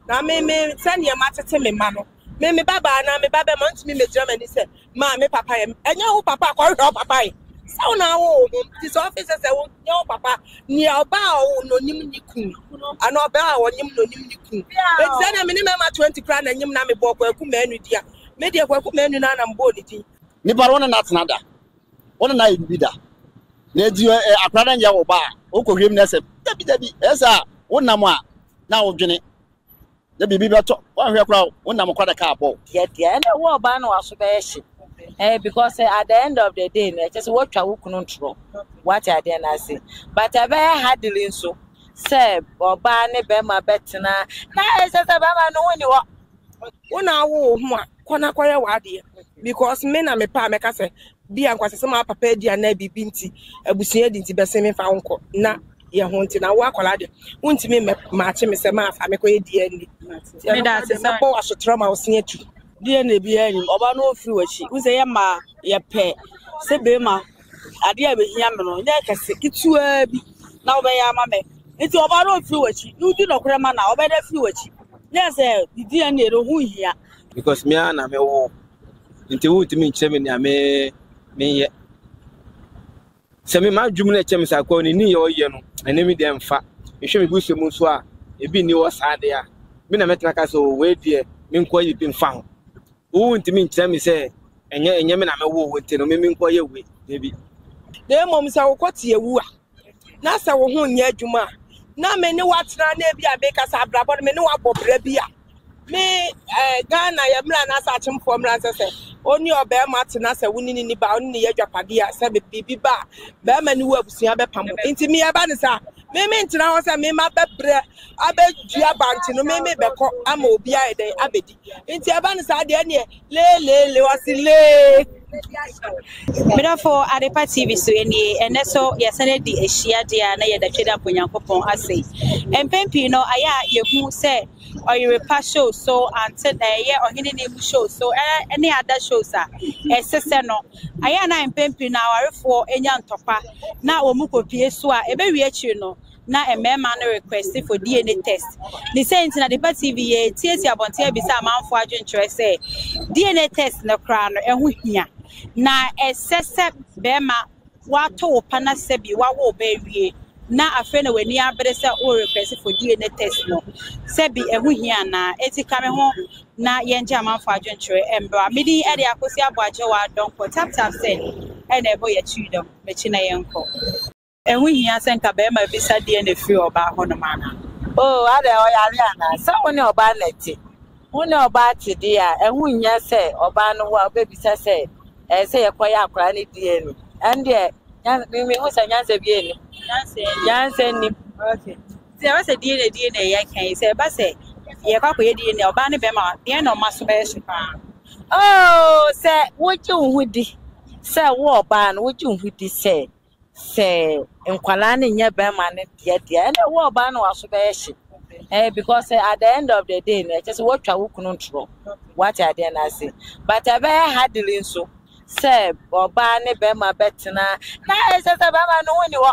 na me send your matter to me mano me baba na me baba man to me Germany say ma me papa enya wo papa ko hwe papa so na wo this officer say wo your papa ni oba wo no nim ni kun ana oba a wo nim no nim ni kun e say na me ni ma 20 kra na nyim na me bo kwaku manu dia me dia kwaku manu na mbo ni din ni baro na tnada wona na ibida na di akrada nya wo ba o ko hwem na se dabi esa wona mo a na wo dwene na bibi beto wa hwe kra wona mo kwada ka abo yeah na wo ba na waso be hye because at the end of the day na just what twa wo kunu ntro what are there na say but I be handling so say oba ne be ma betena na ese say ba ma no woni wo wona wo ho a kona koye wa de because me na me pa me ka say bia nkwase ma papa dia na bibi nti abusuya di nti be se me fa nko na ye ho nti na wo akola de wontimi ma che me se ma fa me koye di ani me da se me po aso trauma wo sin atu die na bi ani oba no ofiri wachi unse ye ma ye pe se be ma ade a be hia me no nya kase kitua bi na wo be ya ma me nti oba no ofiri wachi nu di no kure ma na oba da firi wachi nya se di ani ero hu hia because me na me wo nti wo timi nche me na me ye se me ma dwum na che me sa kwa ni ye oye no ene mi dem fa ehwe me buso mu so a ebi ni wo sa de a me na metena ka so we die me nko yi bi mfa ho wo ntimi nche me se enye me na me wo nti no me nko ye we ebi de mom sa wo kwoti ewu a na sa wo ho nya adwuma na me ne watena na ebi a be ka sa brabo me ne wa bobra bi a me Ghana ya mra na sa chimfo mra se oni obe ma tena se wuni ni ba oni ne yadwapade a se bibi ba ba ma ni wo abusua be pamo nti me ya ba ne sa me ntena ho se me ma bebre abedua banti no me beko ama obi a eden abedi nti ya ba ne sa de ne le wasile Therefore, Adepa TV so any and so yesane di ehia dia na ye da tweda ponyankopon ase. Empempi no aya ye hu say or you repa show so until ye ohini ne show so any other shows a esese no aya na empempi na awarefo enya ntopa na omukopie so a ebe wi achi no na emema no request for DNA test. The saying na Adepa TV ye tieti abonte bisa amanfo adwenkyerɛ say DNA test na kra no ehu hia na esese bema wato pana sebi wawo bewie na afa na wani abere se o request for DNA test no sebi ehu hia na etika me ho na yenje amanfo adwenkyerɛ embra medi ede akosi aboaje wa donko tap send ene ebo ye chidom mechi na yenko ehu hia senka bema bisa DNA free oba ho no mana oh ade o yare ana se woni oba leti woni oba ti dia ehu hia se oba no wa obebisa se say yakwaya akra ni die ni ande me ho sa nyanse bi eni nyanse ni okay say wa say die na ya kan say ba say ye kwa koye die na oba ne be ma die na o maso be hye pa oh say woji unhudi say wo oba no woji unhudi say enkwala ne nya be ma ne die ande wo oba no waso be hye because at the end of the day na just what twa wo kunu ntro what are there na say but I be handling so say oba ne be ma betena na ese say baba no woni wo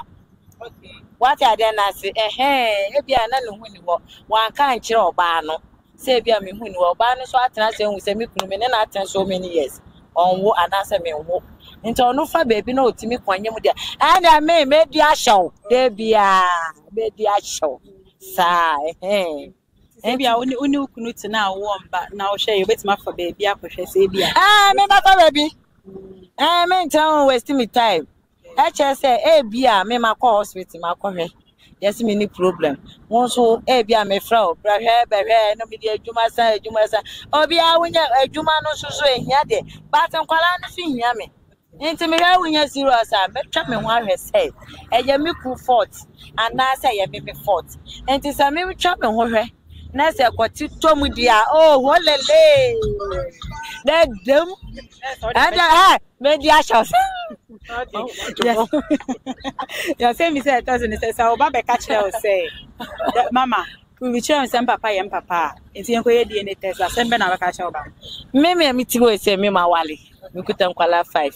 okay what are there na say e bia na no woni wo wan kan kire oba no say bia me huni wo oba no so atena say hu say me kunu me ne na aten so many years on wo anasa me wo nti onu fa baby na otimi kwanye mu dia and me di ahyew de bia me di ahyew sa bia oni ukunu tina wo mba na wo hwe yebetima fa baby akohwe say bia me na fa baby me don't waste me time. say bia me ma call hospital ma kohwe. Yes me ni problem. Won so bia me fra o bra hwe no me di adwuma sa obia wonya adwuma no so ehia de but nkwala no so hia me. Nti me hwe wonya serious a me twa me ho ahwe say eye me ku fault and na say ye me fault. Nti say me twa me ho hwe na say kwati to mu dia oh wolele that them and media shows ya say me say thousand say oba be catch her say mama we will show some papa yam papa nti enko ye DNA test asembe na be catch her oba me ti go say me ma wale me kuta nkwala 5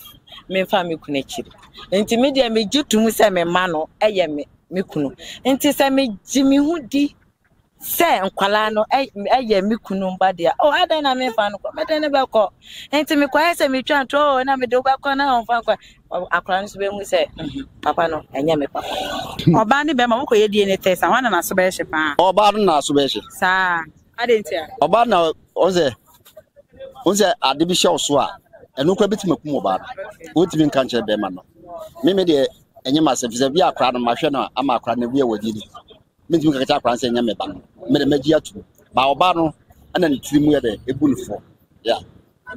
me fa me kuna chiri nti me dia me jutum say me ma no eye me kunu nti say me jimi hu di say nkwala no eye me kunu mba dia oh adan na me fa no ko meden ne be ko enti me kwa se me twa to na me de ba ko na on fa kwa akwala no so be hu say papa no enye me papa oba ni be ma mo ko ye DNA test an wana na so be hye pa oba na so be hye sa adentia oba na onse ade bi hye so a enu kwa bitima kum oba o timi nka nche be ma no me de enye ma se bi akwala no ma hwe no ama akwala na bi e wagidi me timi ka akwala se enye me ba no me de magi atu ba oba no ana ne tiri mu ye de ebunfo ya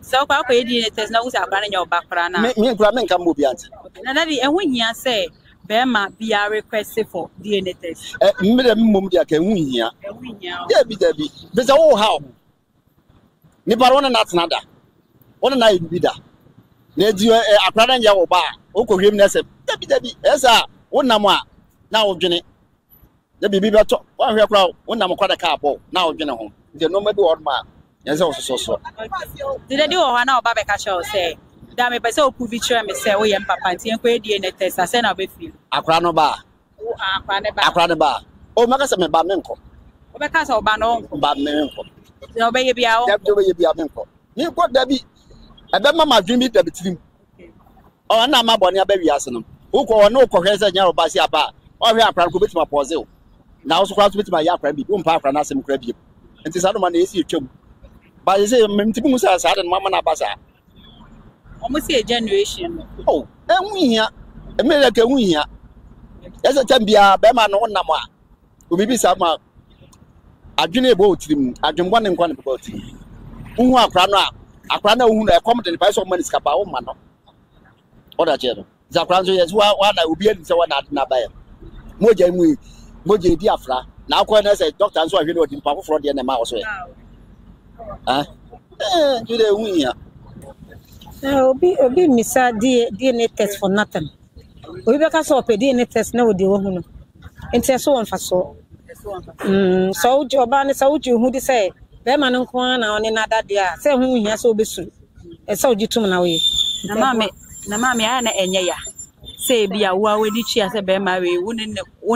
so kwa ko ye DNA test na wo se akwa na nya oba kra na me nkura me nka mo bi ante na daddy ehun hia say be ma be a request for DNA test me de mmom dia ka ehun hia ya bi da bi be se wo ha ni baro na natnada wona na bi da na di akra na nya wo ba o ko hwem na se da bi esa wonam a na wo dwene na bibi beto wa hwe kra wonam kwada ka abo na wo dwene ho de no ma bi wo ma ya se wo so did they wo ha na oba be ka show say da me pese opu vi chere me say wo ye papa nti enko DNA test ase na be feel akra no ba akra ne ba o maka se me ba me nko o be ka say oba no ba me nko no be ye bia o da be ye bia me nko ni ko da bi ebe mama dwimi da bitirim o na ma boni aba wiase no wo ko no ko hwe se nya oba si aba o hwe akra ko betima pause o na wo so kwa so betima ya akra bi wo mpa akra na asem kra bi nti sa no ma na esi etwam ba ye se memtibi mu sa sa de mama na ba sa almost a generation oh enwu hia emele ka enwu hia ese tambia be ma no wonam a obibi sa ma adwene ebo otirim adwembo ne nkwa ne be otirim uhu akra no uhu na ekom de ne pa so ma ni skapa wo ma no oda che no za akra so yes wa na obi ani se wa na ade na ba ya moja di afra na akwa na se doctor nso ahwe no odi mpa foforo de na ma wo so ya jude enwu hia Obi misa DNA test for nothing. Obi beka so pe DNA test na odi wo hu no. Enti so won fa so. So uji oba ne so uji hu di say be ma no nko na one na dade a say hu hia so obesu. E say uji tum na we. Na mame ana enye ya. Say bia wo awedi chi ase be ma we wo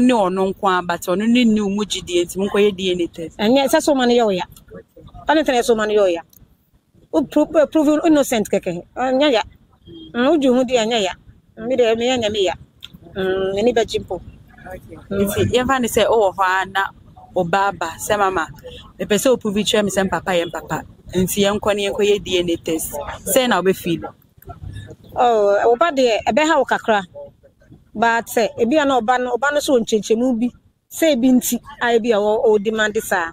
ne ono nko a but ono ne ni umuji di enti mo koye DNA test. Enye say so man yo ya. Ani tene so man yo ya. Prove innocent keke anya ya uju hu di anya ya mi de me anya me ya ni ba jimpo nti ye fa ne say o ho ana obaba say mama me pese o prove chere me say papa ye papa nti ye nkọ ne ye DNA test say na obe feel oh oba de ebe ha kakra but say ebi na oba no so nchechemu bi say bi nti ai bi o demand sa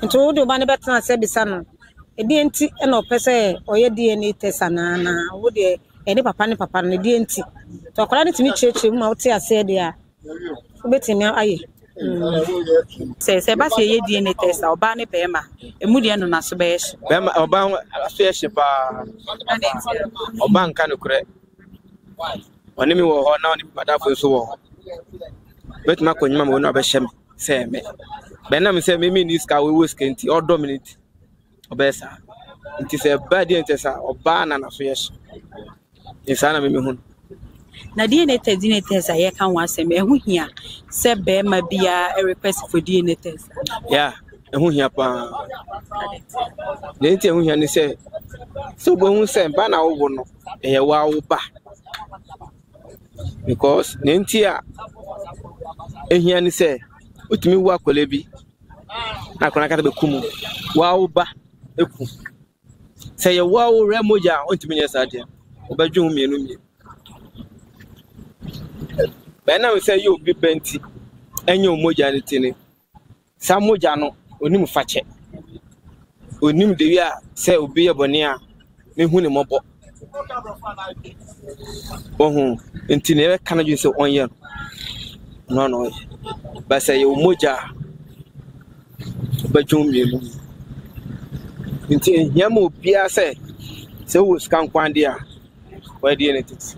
nti o de oba ne betena say bisa no enti na opese oye DNA test na wo de eni papa ne di enti to akwara ne timi cheche mu ma wote ase de a obetimi aye se ba se ye DNA test oba ne pe ma emu de no na so be ye be ma oba so ye hye pa oba nka no kure oni mi wo ho na oni padafo so wo betima konyima mo no be hye me se me be na me se me ni ska we skenti o dominate obesa nti se bad ente sa oba na so yes insana me hu na DNA test aye kan wa se me hu hia se be ma bia a request for DNA test yeah hu hia pa ne nti hu hia ni se so bo hu se ba na wo no e wa wo ba because ne nti a ehia ni se utumi wo akole bi na kona kata be kumu wa wo ba eku say ye wa wo re moja ontimi nya sade obadwu mienu mi be na we say you bi benti enye moja ne tini sa moja no onim fache onim de wi a say obi ye bone a me hu ne mobo ohun enti ne be kana ju say onye no ba say you moja obadwu mienu nti ehia obia se wo scan kwande a wa DNA test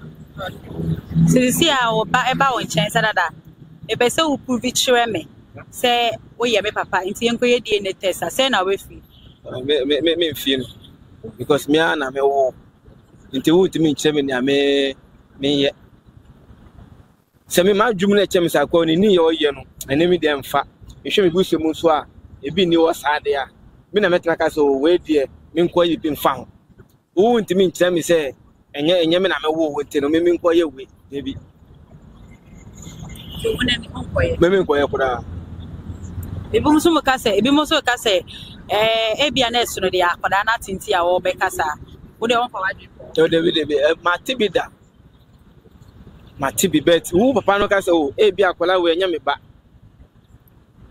sisi a oba eba won chen sadada e be se wo prove chere me se wo ye me papa nti enko ye DNA test say na we fi me feel because me ana me wo nti wo timi chere me na me ye se me ma dwum na chere me sa kwa ni ye o ye no ene mi dem fa ehwe me buso mu so a ebi ni wo saade a me na metena ka so we die me nko yi bi mfa ho wo ntimi nkyerɛ me sɛ enye me na me wo wo ntino me nko ye we ebi me nko ye kura ebi mo so ka sɛ ebia na esu no de akoda na tinti a wo be kasa wo de won fa wadwe o de matibi bet wo papa no ka sɛ o ebia akola we nya me ba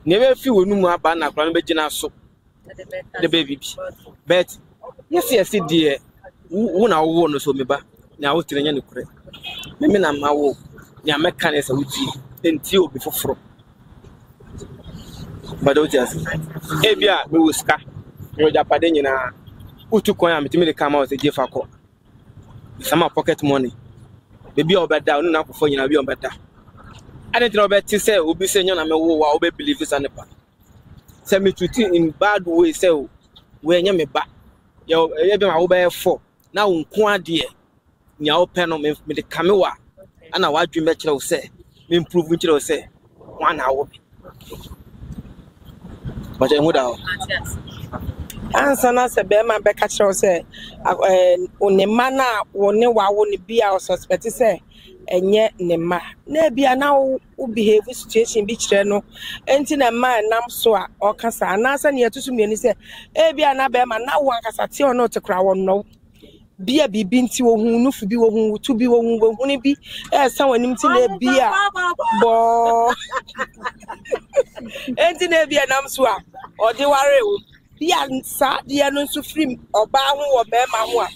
ne be fi wonu mu aba na akola no be gina so the baby bet yes die wo na wo no so me ba na wo tire nya ne kure me na ma wo nya meka ne sɛ wo ti enti obi foforo but o just ebia me wo ska yo japade nyina utu kon ya metimi de kama o se je fa ko sama pocket money baby obeda onu na akofo nyina bi obeda ade tira obeti se obi se nya na me wo wa obe believe sa ne pa se me tuti in bad way se we nya me ba ye bi ma wo be for na wo nko ade nya wo pe no me de kame wa ana wa dwu me kire wo se me improve kire wo se wa na wo but I would answer na se be ma be ka kire say one ma na woni wa wo ne bia o suspect say enye ne ma na bia na wo behave situation bi kire no enti na ma nam so a o kasa na asa ne yetusu mieni say e bia na be ma na wo ankasa te ono te kra wo no bia bibi nti wo hu nufu bi wo hu tu bi wo hu ne bi san wanim ti na bia bo enti na bia nam so a o de ware wo bia sa de no so frim oba ho wo be ma ho a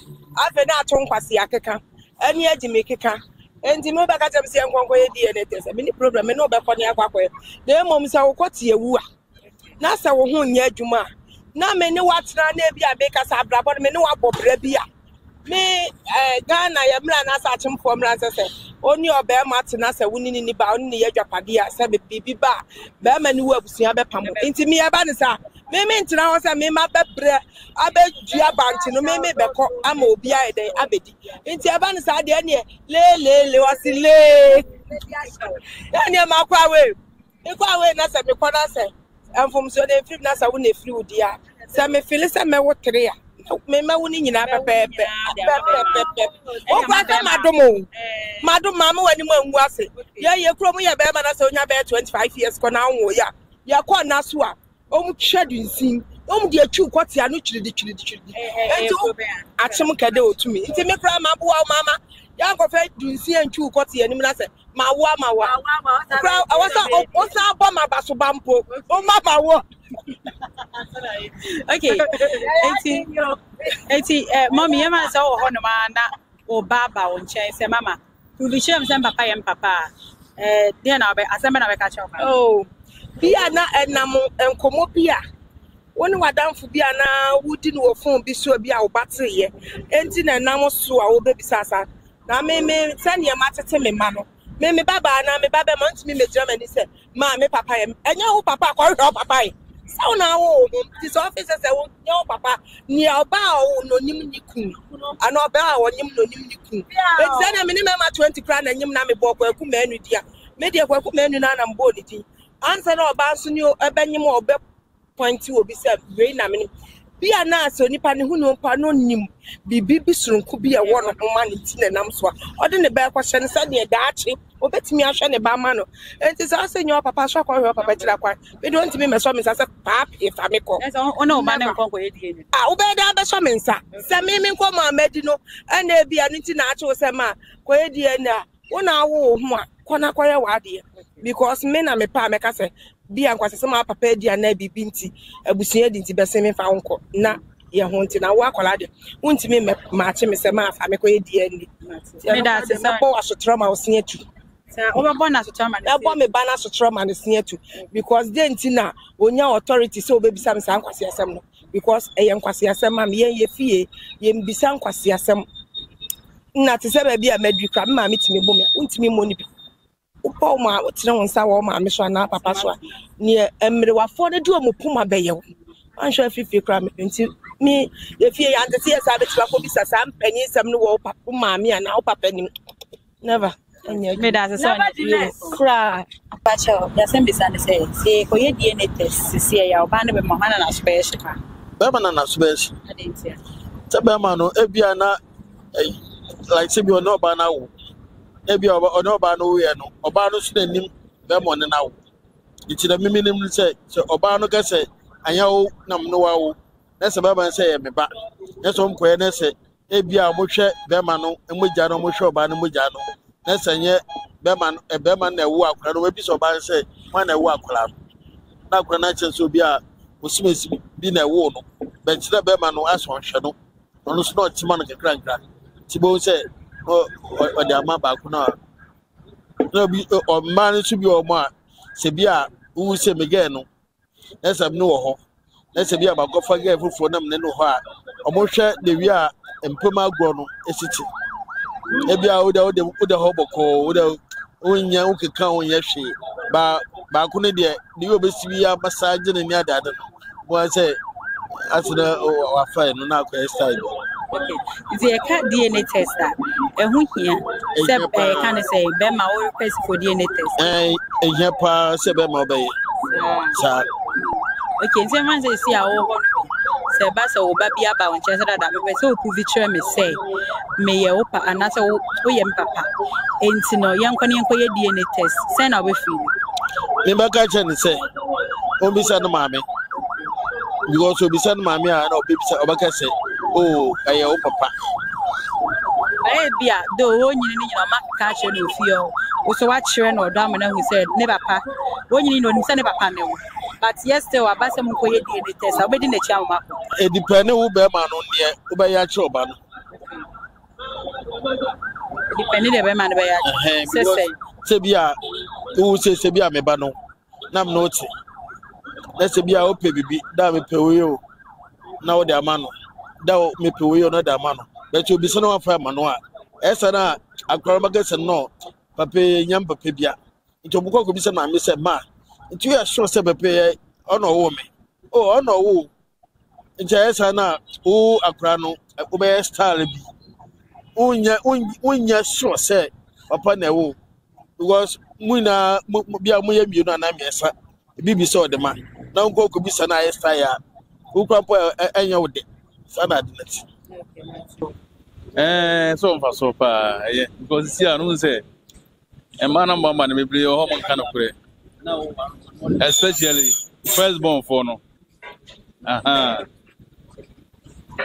afa na ato nkwase akeka ani agime keka enti mo ba ka tem se enkonko ye die ne tese me ni problem me no be ko ne akwakwe na mom se wo kwoti ewu a na se wo ho nya adwuma na me ne watena na bia be ka sa brabo me ne wa bobra bia me Ghana ya mra na sa chimfo mra se oni obe ma tena se wuni ni ba oni ye dwapade a se bibi ba be ma ni wo abusua be pam enti me ya ba ne sa me ntina ho se me ma bebre abedua banti no me beko ama obi a eden abedi enti aba ne sa de ne le wasi le ya ne ma kwa we na se me kona se emfom so de free na sa wo na free odi a se me feel se me wo tere a me ma woni nyina pepepe o kwa ka madom mama wani mu angu ase ye kuro mu ye be ma na se onya be 25 years ko na wo ya ko na so a o mu twadu nsin o mu de atwu kwoti anu twiridi enti achim kede otumi enti me kura ma bo mama ya ko fe du nsin antwu kwoti anim na se ma wa kura awasa o sa bo ma baso bampo o ma ba wo okay eti mommy yema say wo hono ma na o baba wo nche say mama you be sure say papa yem papa dey na be asembe na be ka cho oh bia na enam enkomo bia woni wadamfo bia na wudi no wo phone bi so bia wo bate ye enti na enam so a wo be bisasa na me sane ye matete me ma no me baba na me baba ma ntimi me Germany say ma me papa yem enya wo papa ko hwe papa yi sao na wo this office say wo nya wo papa ni oba wo no nim ni kun ana oba a wo nyim no nim ni kun enti na me ni me ma 20 kra na nyim na me bo kwaku manu dia me dia kwaku manu na na mbo ni din ansa na oba so ni ebanyim obe point obi say we na me bia na so nipa ne hu no pa no nim bibi bisurunku bia wo no ma ne ti na nam so a ode ne ba kwahye ne sa de daache obetimi ahwe ne ba ma no enti sa se nyo papa so akwa hwe papa kira kwa we don't me so me sa se pap if am ko ona o ba ne nkonko ye die ni obe da be so me nsa se me nko ma amadi no ana bia no ti na ache wo se ma ko ye die na wo na wo ho a kona kwa ye wa de because me na me pa me ka se bia nkwase se ma papa dia na bibi nti abusuya di nti be se me fa nko na ye ho nti na wo akola de untimi ma che me se ma fa me ko ye die ni me da se bo asotra ma wo se atu o bo na asotra ma na bo me ba na asotra ma ne se atu because de nti na onya authority se obebisa me sa nkwase asem no because ye nkwase asem ma me ye fie ye mbisa nkwase asem na te se ba bia madwi kra me ma me timi bo me untimi mo ni bi upo ma otire won sa wo ma me so na papa so ne emre wa fo de du omupuma be ye wo anhwe fifi kra me nti me ye fie ya ntete ye sa be twa ko bisa sa mpanyin sam no wo papa ma me ana wo papa nim never Me that's so Cry. Pacho, yasen bisane say koye DNA test see ya oba ne be mo hana na so be hye Bema na so be hye. adentia. Te bema no ebia na like say bi ono ba na wo. Ebia ono ba no we no. Oba no so nanim bema ne na wo. Iti na miminim say oba no ka say anya wo nam no wa wo. Na se bema say me ba. Na so mkoye na say ebia mo hwe bema no emogya no mo hwe oba no mogya no. Na se nye bema na ewu akora no we bi so ba say man na ewu akora na akora na che so bi a osimesi bi na ewu no be kire bema no aso hwe no no so no tima no kekra nkra tibo say o de ama ba ko na no bi o man so bi o mo a se bi a wu se mege no na se no wo ho na se bi a ba ko fa ge fufuo na me no ho a o mo hwe de wi a empema agro no esiti ebia uda hoboko uda onya ukeka onya hwe ba ko ne de ni obesi bi ya massage ne ni adada mo say asina wa fa no na ko style Okay. The DNA test that who here except can say be ma o request for DNA test. Here pa say be ma be. Sa. Okay, say man say see awo say ba say oba bia ba won chese that be say o picture me say me ye opa anasa o ye mpapa. Enti no yankwa ne yankwa ye DNA test. Say na we feel. Me ba ka chen say o bi sa no maame. Because o bi sa no maame a na o bi sa obaka say oh aye o papa. Eh bia do o nyini ni nyina maka che no fio. O so wa kire no do amana hu say ne papa. O nyini no ni say ne papa me wo. But yesterday wa ba say mo ko ye DNA test. Obedi na chi amako. E depend wo be ma no ne wo be ya kire oba no. Depend de be ma no be ya kire. Say bia wo say bia me ba no. Na me no ti. Na say bia o pe bibi da me pe wo yo. Na wo de ama no. Da me pe wo yo na da ama no. But you be so no fa ma no a. Esa na akwara magase no. Papa nyam papa bia. Nti obukọ ko bi se na me se ma. Nti you sure say papa ono wo me. Oh ono wo. Nti esa na o akwara no wo be star bi. Unya sure say papa na wo. Because muna bia mo ye mi no na me esa. Bibi so de ma. Na nko ko bi se na star ya. Wo kwa po enya wo de. Sana de net. So far, yeah, because see, I don't say, a man and woman may play a home kind of way. Especially firstborn for no.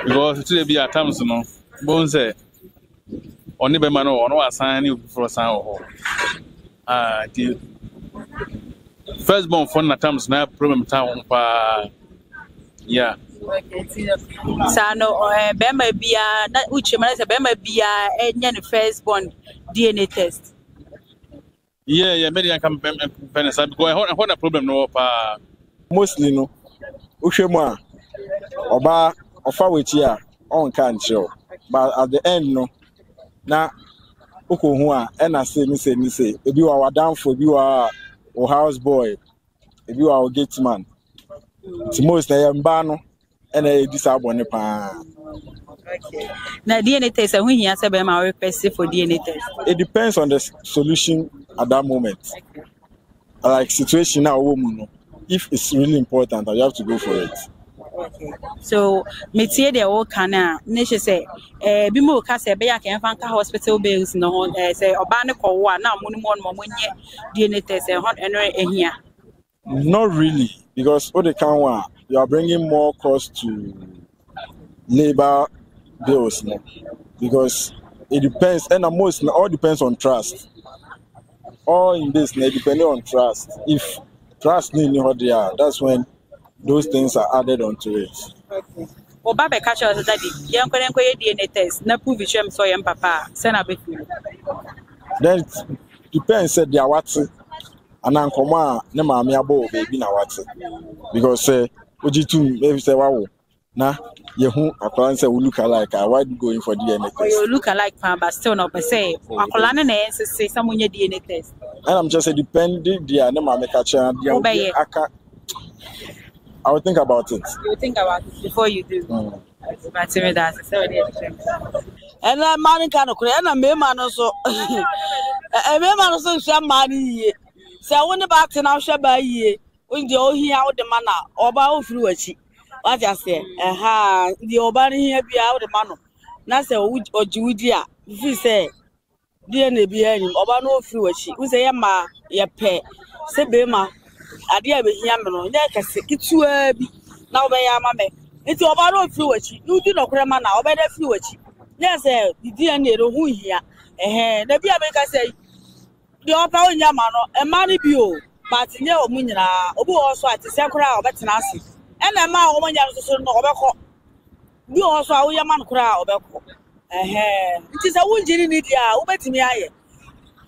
Because today be at times, no, Bone say, only by man or no assign you for a sound. The firstborn for times now, problem town, yeah. Sano bema bia na uche mana se bema bia enya ne firstborn DNA test. Yeah, maybe I can because I want a problem no pa. Mostly no. Uhwemu a oba ofa wechi a on kan chiro. But at the end no na ukohu a e na say ni say ebi wa wadanfo ebi wa o house boy ebi wa o gate man. Ti most na yamba no and I disabone pa. Okay. Now DNA test when you answer by my request for DNA test. It depends on the solution at that moment. Okay. Like situation now woman. If it's really important, you have to go for it. Okay. So me tie the all kana nation say bi mo ka say be ya kan fan ka hospital bills no say oba ne ko wa na mo ni mo nye DNA test ehia. Not really, because what they can you are bringing more cost to labor bills now, because it depends, and most all depends on trust. All in this, depending on trust. If trust need how they are, that's when those things are added onto it. Okay. Well, Baba catch us that young DNA test, na prove it so young papa, send a bit. Then it depends, said they are what, and Ankoma, ne mami abo baby na what, because Ojitu, maybe say wow. Nah, you a say we look alike. Why going for DNA test? You look alike, but still not per se. Akolane say someone your DNA test. And I'm just depending. The name I make a chance. I will think about it. You will think about it before you do. But that's so. And I'm man can and I'm me man also. Remember also some money. So I wouldn't back to now shall buy ye. When the old here out the manner or bow through a cheek. What I say? Aha, the Obani here be out the manor. Nasa wood or Judia. If you say, dear Nebian, Obano through a cheek. We say, Ma, your pet. Say, Bema. I dear be Yamano. There can say, get to now by your mamma. It's Obano through a cheek. You do not grammar now, better through a cheek. Yes, the dear Nero who here. The beer maker say, the upper Yamano, a money bio, but no Munina, Obu also at the same crowd, but Nasi. And a man, woman, Yasu, no, Obeko. You also are Yaman crowd, Obeko. It is a wound in India, Ubet me.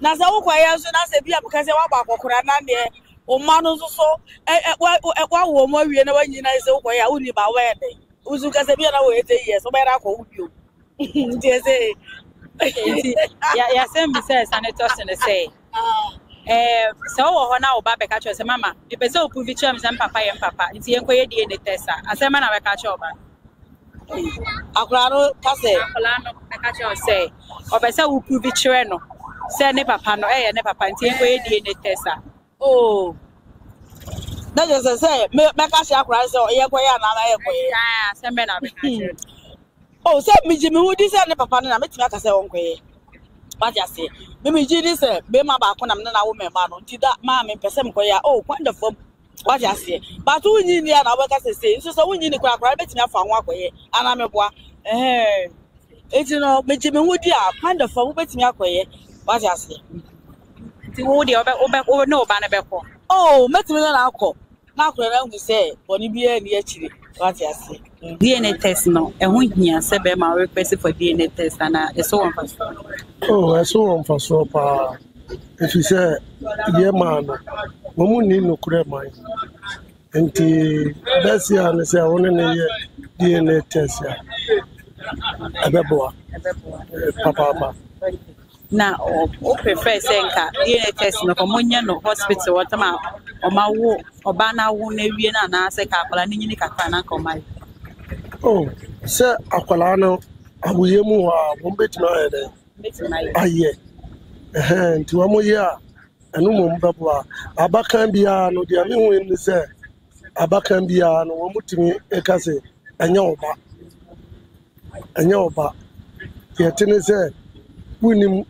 Nasa Uquayas and I say, because I want back or Kuranande, or Manos so, at one woman, we know you know, where I only by where they. Uzuka Sabina wait, yes, so better call you. Yes, yeah, same says, and it's us in the say. So, now, Baba catch us, Mamma. If it's so, put chums and papa and papa, it's the inquiry in the Tessa. As a man, I catch over. Akrano, Casse, Polano, I catch us say, or by so, put the Chireno. Say, never pano, never pant, the inquiry in the Tessa. Oh, that is a say, Macasha cries or Yaquayana. Some men are. Oh, say me Jimmy Woody said papa and I met Macasa on way. What you say? Mimi Judy said, be my back when I'm not a woman, man, did that mamma and Pesam Koya. Oh, wonderful. What you say? But who in the other workers say, so we need to crack rabbits now for one way, and I'm a boy. It's Jimmy Woody, wonderful, bet me up way. What you say? Woody over no banner. Oh, met me an alcohol. Now, we say, Bonnie be near Chile. What you say? DNA test no, and when you say, my request for DNA test, and it's so unfair. Oh, I saw on for so far. If you say, dear man, woman need no credit mine. And the best year, and say, I want to DNA test. A beboa, papa. Now, or prefer saying, DNA test no, communion, no hospital, what amount, or my war, or banner won't be an answer, and you can come my. Oh, sir, Aqualano, I will hear more. Won't bet my head. Aye, and to one more year, and no more Babua. Abacan Biano, the only win is there. Abacan Biano, one more to me, a casse, and Yoba. And Yoba. Yet, in said, winning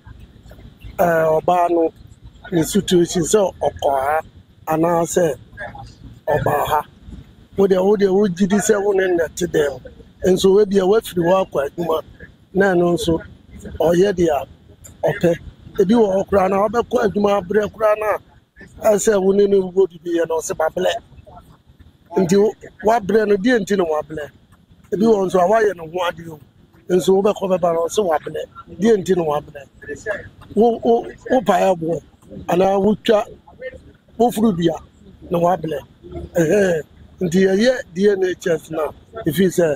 Obano in situation so, or and I said, Obaha. What the would did 7 and that to them, and so we'll be away from the walk quite much. Nan also, or yet they are okay. If you walk around, I'll be quite my break rana. I said, we need to go to be an osebable. Until what brand of didn't know what blame. If you want to Hawaii and what you, and so over cover about so what blame. Didn't know what blame. Oh, payable, and I would chat. Oh, Frubia, no what blame. The DNA test now, if you say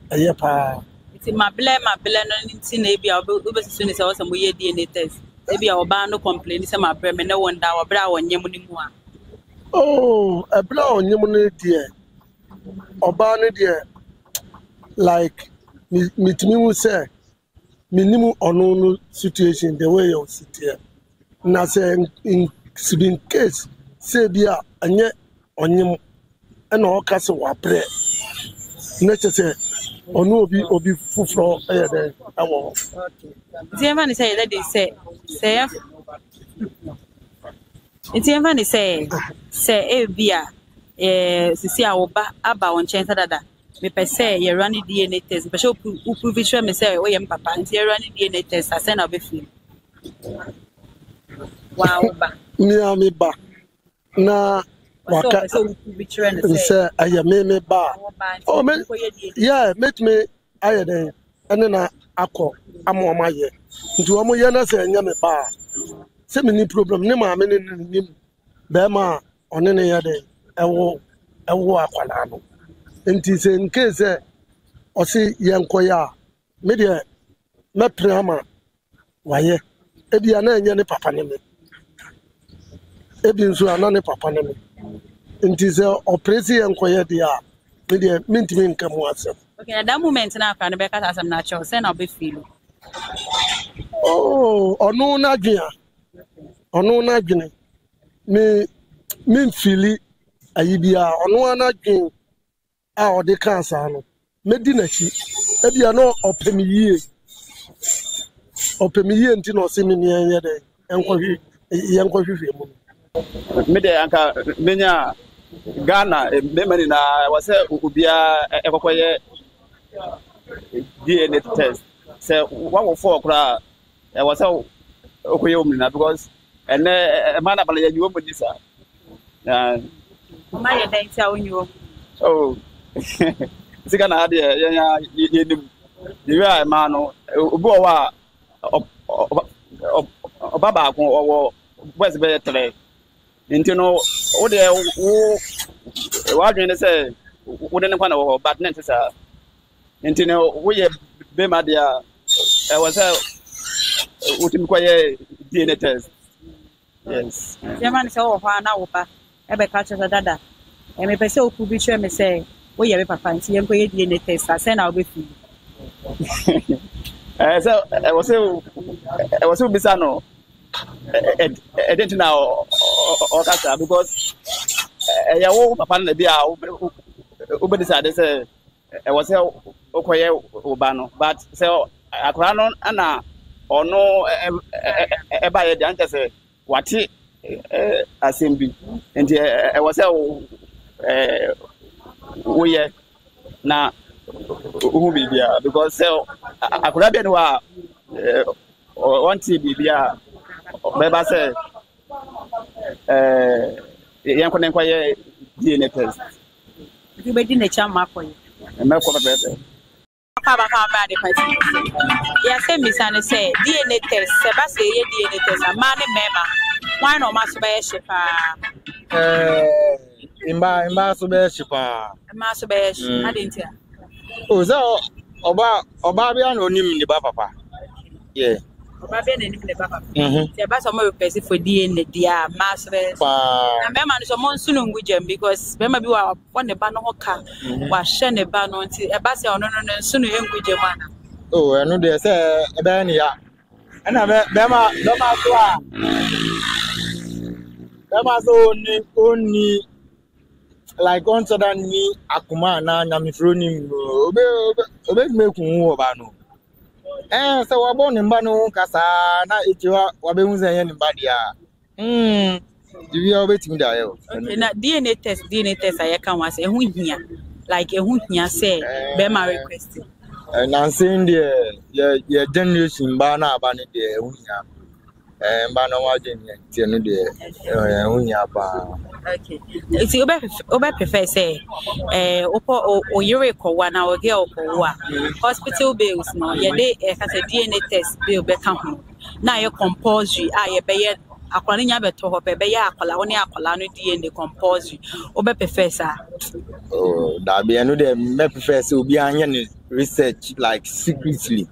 a year pa. It's my blame, maybe I'll be soon as I was some weird DNA test. Maybe I'll ban no complaints, my brain, no one down a brow on Yamunimua. Oh, a brow on Yamun, dear. Or Barney, dear. Like me will say, minimum or no situation the way you sit here. Now saying in case, say, dear, and yet on you. And all castle were prayer. Necessary or no be full there. I won't. The man say that they say, it's even say, Bia, see our about on chance that. Me per se, you're running DNA test, but show who prove it, me say, oh, I'm papa, and you're running DNA test, I send out with you. Wow, me back. Na waka say I me ba oh me yeah met me aye den ene na akọ amoma ye nti omo ye na say nya me ba say me ni problem ne ma me ne nim be ma one ne ya den ewo akwala no nti say in case o si ye nkoya me de me prama waye e bia na nya ne papa ne me e bi nso ana ne papa ne me nti say operate enkoya dia me de mintimi nkam asem. Okay, at that moment na fa ne be kata asem na cho say na be feel. Oh, onu na dua ono na adwene me fili ayibia ono na adwene a ode kansa no medi na chi ebia no opemiyie nti no se me ne enye de enkohwe mu me de anka menya Ghana memani na wase ubia ekokoye DNA test say one of four kra wase okoye omina because and man abala you omo this ma ye den tia onyo oh sika na ade ya yenim you are man no obi o wa obaba ko owo boys be tele nti no wo de wo adwene say wo de ne kwa na wo but net say nti no wo ye be ma de a was wo tim kwa ye DNA test yes man say wo hwa na wo pa e be ka che dada e me pese oku bi che me say wo ye be papa nti ye kwa ye DNA test say na wo be fi so was bisa no I didn't know or because ya wo papa na bia wo decide say I was okoye obano but say akra no ana ono e ba ye dan say wati assembly and I was wo ye na who be bia because say akra bia no want to be bia Beba say yan konen kwaye DNA test you be din e chama koy me ko bebe ba ba de party ya say misane say DNA test se ba say ye DNA test ama ne mema why no ma so ba ye shepa imba so be shipa ma so ba ye shi adentia o so oba bia na onim ni ba papa yeah Oba be na nim le papa. Se ba so mo pese for DNA dia masre. Na me ma no so mo nsu no ngujam because be ma bi wa ne ba no hoka wa hye ne ba no nti e ba se ono no nsu no engujam ana. Oh eno de se e be ne ya. Na be ma so a. Be ma so oni like on so than ni akuma na nyamifro ni obe mekun wo ba no. So we born in Bano Casa, na itiwa wabeunze yen badia. You are waiting there. Okay, na DNA test I can was a hia. Like a hia say be my request. And I'm saying the generation bana bani de hunya. Bana wajin tienu de hunya ba. Okay. It's obe prefer say opo oyere ko wa na oge okowa hospital bills no ye dey ka say DNA test bill be ka ho na ye compulsory ye be ye akwani nya beto ho be ye akwala woni akwala no DNA compulsory obe prefer sa oh that be eno dey me prefer say obi anya research like secretly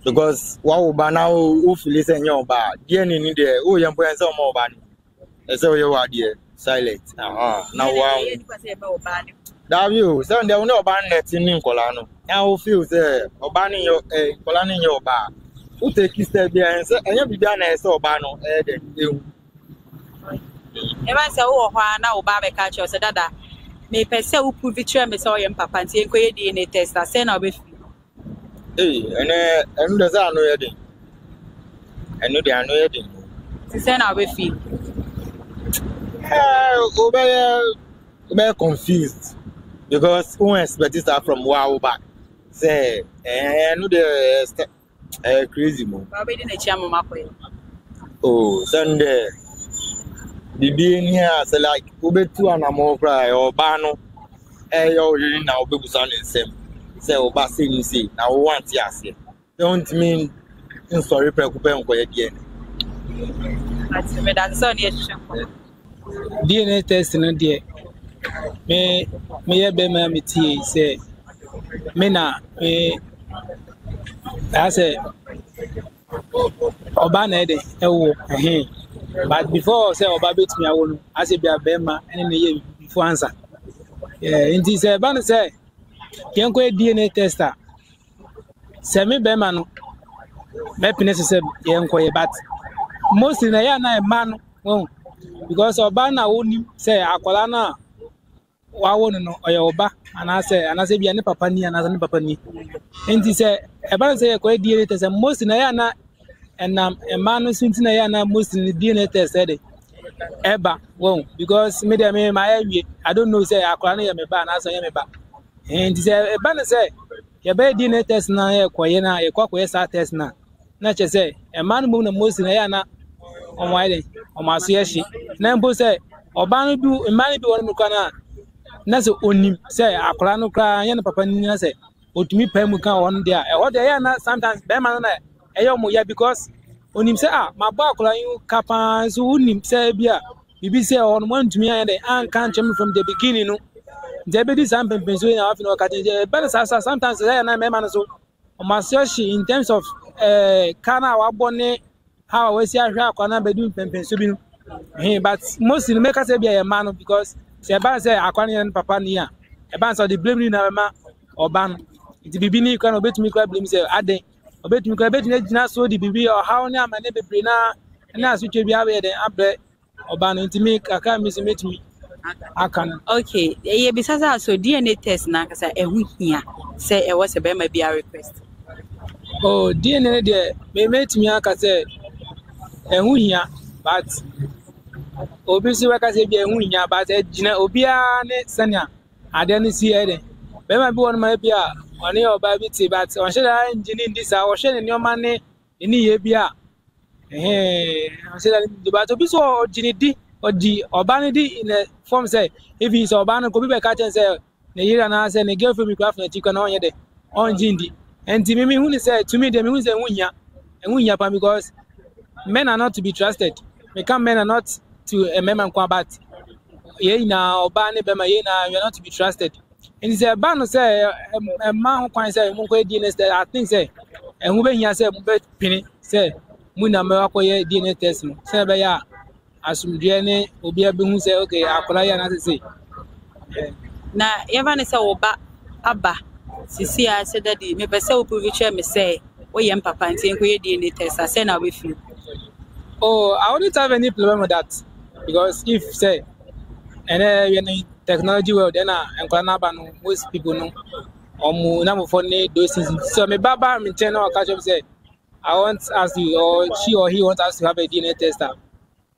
because wa oba na o feel say nya oba DNA ni dey o ye mpo say o oba ni say o ye wa dey silent now wow that you so there no ban net ni nkola no how feel say oba ni yo nkola ni yo ba who take step there say enya bibia na say oba no de ehu e ba say wo hwa na oba be ka cho say dada me pese wo prove try me say o yem papa nti enkoye DNA test say na obe fi enu de say anu ye de enu de anu ye de say na obe fi We're confused because who expected that from wow back. Say, no, the crazy move. Oh, Sunday. The being here, say like, Ube two and a more cry or Bano. You're now be son in same. Say, Oba saying, see, now once yes, don't mean in sorry, preoccupation again. That's on your DNA test no dey me ye be ma metie say me na me say oba na dey ewo but before say oba betimi awo no ase bia be ma ene ne ye before answer nti say ba no say ken ko DNA tester say me be ma no me pine say ye nko ye but most na ya na man won because oba na woni say akwala na wa won no oya oba anase bia ne papa ni anase ne papa ni enti say e ba say ko DNA test most na ya na enam man no sunti na ya na most ni DNA test dey eba won because me dey me my awie I don't know say akwala na ya me ba anase ya me ba enti say e ba na say ya be DNA test na ya koye na ya kwakoye sa test na che say e man mo na most na ya na on wide on ma so yeshi na mbo say oba no du man bi won me kwana na so onim say akora no kra ya na papa ni na say otumi pa mu kan won dia e wo de ya na sometimes be man na e yo mo ya because onim say ma ba akora yu kapa so onim say bia bibi say on wan tumi ya de an kan chem from the beginning no they be this am penso na afi no ka de be sometimes say na me man so o ma so yeshi in terms of kana wa bone how we see ahwa akwana be do penso bi no but most in make say be a man because say ban say akwani and papa ni a e ban so the blame na ma oban it bibi ni kan obetumi kwa blame say aden obetumi kwa betumi gina so the bibi or how ni amane bebre na asutwe bi abe den abre oban intimi aka metumi akan okay ye bisasa so DNA test na kasa ehu hia say e was a be ma bi a request oh DNA de me metumi aka say ehu hia but obi si waka se bia hu nya ba se gina obi a ne sania ade ne si ede be ma bi won ma bia oni oba bi ti but on she da engine ndi sa o she ne nyoma ne ni ye bia on she da but obi so gini di odi oba ne di in a form say if he is oba no ko bi be ka chen say ne yira na say ne girlfriend mi craft na ti kwa na onye de on gindi enti me hu ni say to me de me hu say hu nya pa because men are not to be trusted men are not to a member but ye na oba ne be ma ye na you are not to be trusted and say ba no say a man kwan say mu ko DNA test I think say hu be hia say mu be pini say mu na me akoye DNA test no say be ya asumdue ne obi abi hu say okay akola ya na say na yeva ne say oba aba sisi a say daddy me be say o prove che me say o ye papa nti enko ye DNA test I say na we feel. Oh, I wouldn't have any problem with that because if say any technology world then most people know or for those things. So my baba me tell no catch up say I want us to or she or he wants us to have a DNA tester.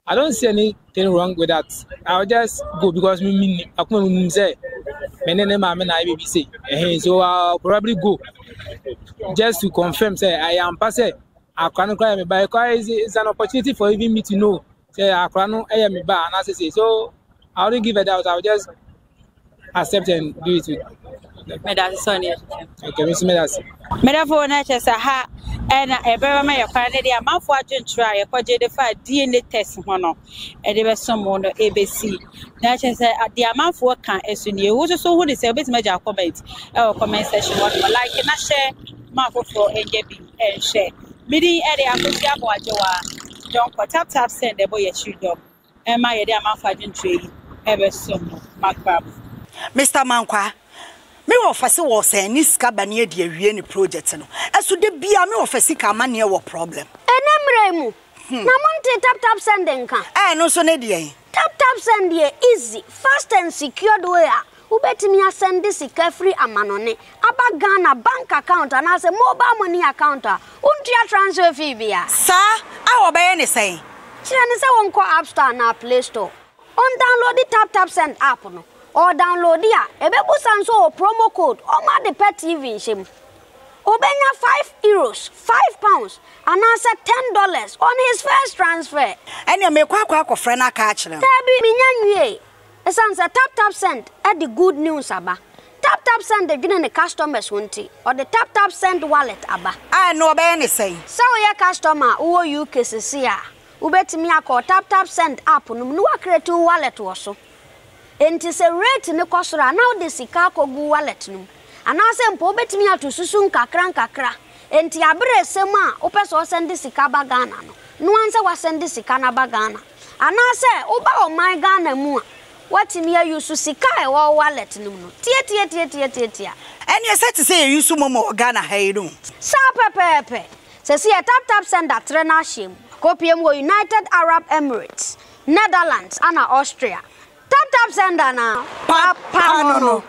I don't see anything wrong with that. I'll just go because me say my name na IBBC. So I'll probably go just to confirm say I am passing. Akwano kwa me ba is an opportunity for even me to know say akwano me ba and I say so I wouldn't give it out. I'll just accept and do it with me that Sonia okay me that me that for na chesa ha na e be ma ye kwa ne dia manfo adwentra ye kwaje de fa DNA test ho no e de be somo no ABC na chesa dia manfo kan esu ne wo so hu de say obeti ja comment e comment section one like na share manfo for NJB and share Midi ede akosi aboajewa John tap send the boy children e ma ye de amafa dwentwe ebe somo makrab Mr. Mankwa me wo fase wo se ni sika bane e de awie ni project no eso de bia me wo fase ka ma ne wo problem enemre mu na monte tap send nka no so ne de tap send ye easy fast and secured way ubetimi asend sika free amanone aba Ghana bank account and as a mobile money account untia transfer fee bia sa awo be ne say kire ne say won ko App Store na Play Store on download the tap send app no or download ya ebebu sanso promo code o ma de pet TV shim obenya €5 £5 and answer $10 on his first transfer ene me kwa frɛ na ka akire tabi minyanwie esan say tap send at the good news aba tap send the gene customers wonti or the tap send wallet aba no obey ne say so your customer wo UK sisi a ubetimi akọ tap send app no no create wallet wo so enti se rate ne kosora now the sika kogu wallet no anase mpo ubetimi atosusu nkakra enti abre sem a opeso send sika ba Ghana no anse wa send sika na ba Ghana anase uba o my Ghana mu what me use sika e wo wallet no tie ene se te say use momo Ghana ha no sa pepepe se si tap send atre na him Akopiem wo United Arab Emirates, Netherlands, and Austria. Tap send now. Papa no.